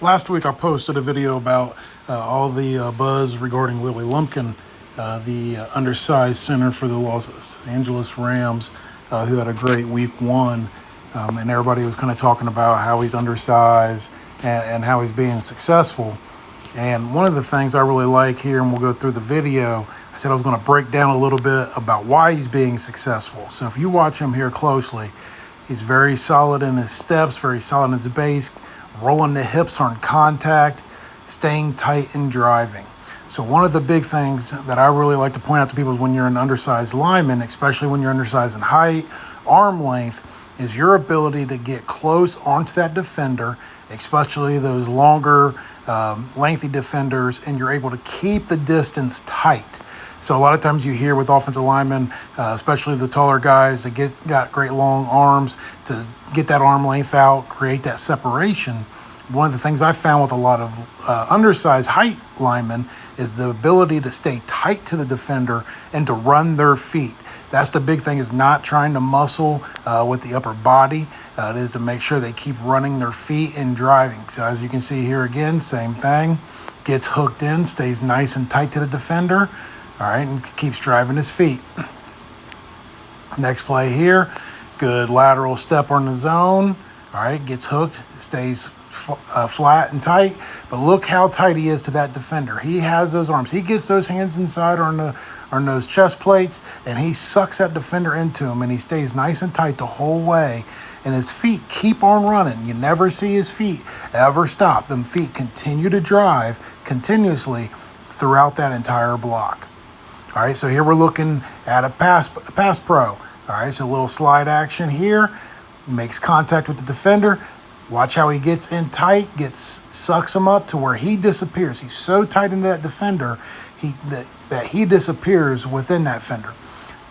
Last week I posted a video about all the buzz regarding Willie Lumpkin, the undersized center for the Los Angeles Rams, who had a great week one. And everybody was kind of talking about how he's undersized and how he's being successful. And one of the things I really like here, and we'll go through the video, I said I was going to break down a little bit about why he's being successful. So if you watch him here closely, he's very solid in his steps, very solid in his base, rolling the hips on contact, staying tight and driving. So one of the big things that I really like to point out to people is when you're an undersized lineman, especially when you're undersized in height, arm length, is your ability to get close onto that defender, especially those longer, lengthy defenders, and you're able to keep the distance tight. So a lot of times you hear with offensive linemen, especially the taller guys that got great long arms, to get that arm length out, create that separation. One of the things I found with a lot of undersized height linemen is the ability to stay tight to the defender and to run their feet. That's the big thing, is not trying to muscle with the upper body. It is to make sure they keep running their feet and driving. So as you can see here again, same thing. Gets hooked in, stays nice and tight to the defender. All right, and keeps driving his feet. Next play here, good lateral step on the zone. All right, gets hooked, stays flat and tight. But look how tight he is to that defender. He has those arms. He gets those hands inside on those chest plates, and he sucks that defender into him, and he stays nice and tight the whole way. And his feet keep on running. You never see his feet ever stop. Them feet continue to drive continuously throughout that entire block. All right, so here we're looking at a pass pro. All right, so a little slide action here, makes contact with the defender. Watch how he gets in tight, sucks him up to where he disappears. He's so tight into that defender that he disappears within that fender.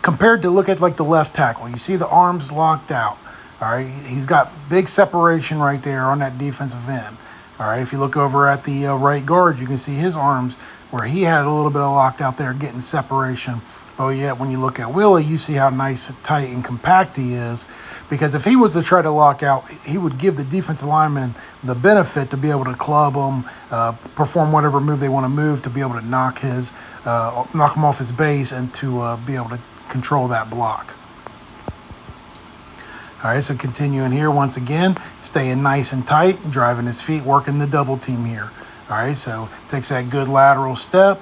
Compared to, look at like the left tackle, you see the arms locked out. All right, he's got big separation right there on that defensive end. All right, if you look over at the right guard, you can see his arms where he had a little bit of locked out there, getting separation. But yet when you look at Willie, you see how nice, tight, and compact he is. Because if he was to try to lock out, he would give the defensive lineman the benefit to be able to club him, perform whatever move they want to move, to be able to knock him off his base, and to be able to control that block. All right, so continuing here once again, staying nice and tight, driving his feet, working the double team here. All right, so takes that good lateral step.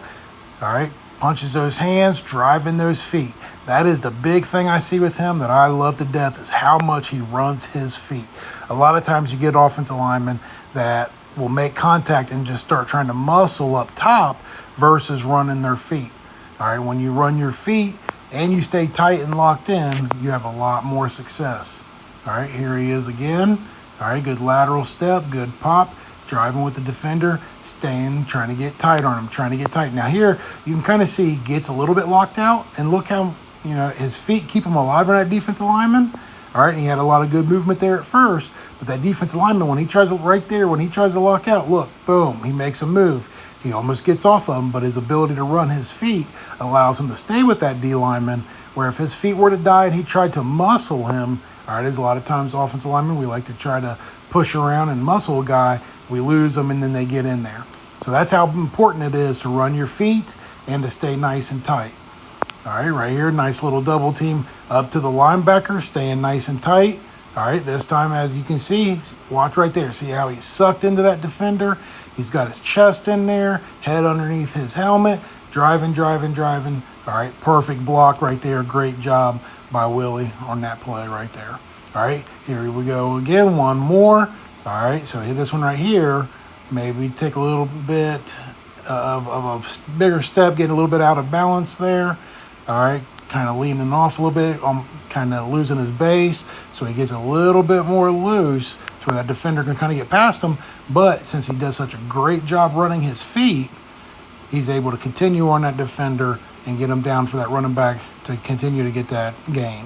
All right, punches those hands, driving those feet. That is the big thing I see with him that I love to death, is how much he runs his feet. A lot of times you get offensive linemen that will make contact and just start trying to muscle up top versus running their feet. All right, when you run your feet and you stay tight and locked in, you have a lot more success. All right, here he is again. All right, good lateral step, good pop. Driving with the defender, staying, trying to get tight on him, trying to get tight. Now here, you can kind of see he gets a little bit locked out, and look how, his feet keep him alive on that defensive lineman. All right, and he had a lot of good movement there at first, but that defensive lineman, when he tries to lock out, look, boom, he makes a move. He almost gets off of him, but his ability to run his feet allows him to stay with that D lineman, where if his feet were to die and he tried to muscle him, all right, there's a lot of times offensive linemen, we like to try to push around and muscle a guy, we lose them, and then they get in there. So that's how important it is to run your feet and to stay nice and tight. All right, right here, nice little double team up to the linebacker, staying nice and tight. All right, this time, as you can see, watch right there. See how he's sucked into that defender? He's got his chest in there, head underneath his helmet, driving. All right, perfect block right there. Great job by Willie on that play right there. All right, here we go again, one more. All right, so hit this one right here. Maybe take a little bit of a bigger step, getting a little bit out of balance there. All right, kind of leaning off a little bit, kind of losing his base. So he gets a little bit more loose to where that defender can kind of get past him. But since he does such a great job running his feet, he's able to continue on that defender and get him down for that running back to continue to get that gain.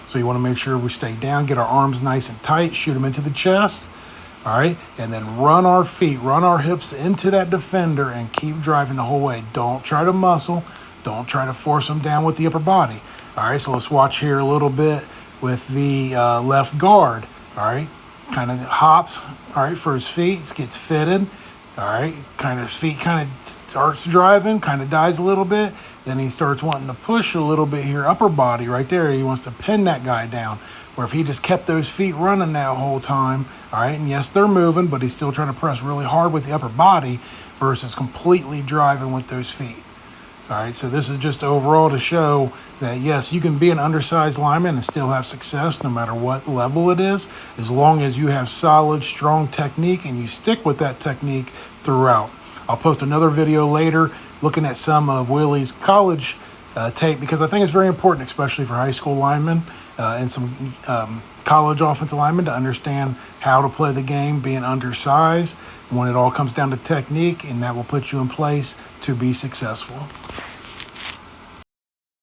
So you want to make sure we stay down, get our arms nice and tight, shoot them into the chest. All right, and then run our feet, run our hips into that defender and keep driving the whole way. Don't try to muscle. Don't try to force them down with the upper body. All right, so let's watch here a little bit with the left guard. All right, kind of hops, all right, for his feet, gets fitted, all right, kind of feet kind of starts driving, kind of dies a little bit. Then he starts wanting to push a little bit here, upper body right there. He wants to pin that guy down. Where if he just kept those feet running that whole time, all right, and yes, they're moving, but he's still trying to press really hard with the upper body versus completely driving with those feet. All right, so this is just overall to show that, yes, you can be an undersized lineman and still have success no matter what level it is, as long as you have solid, strong technique and you stick with that technique throughout. I'll post another video later looking at some of Willie's college tape, because I think it's very important, especially for high school linemen and some college offensive linemen, to understand how to play the game being undersized when it all comes down to technique, and that will put you in place to be successful.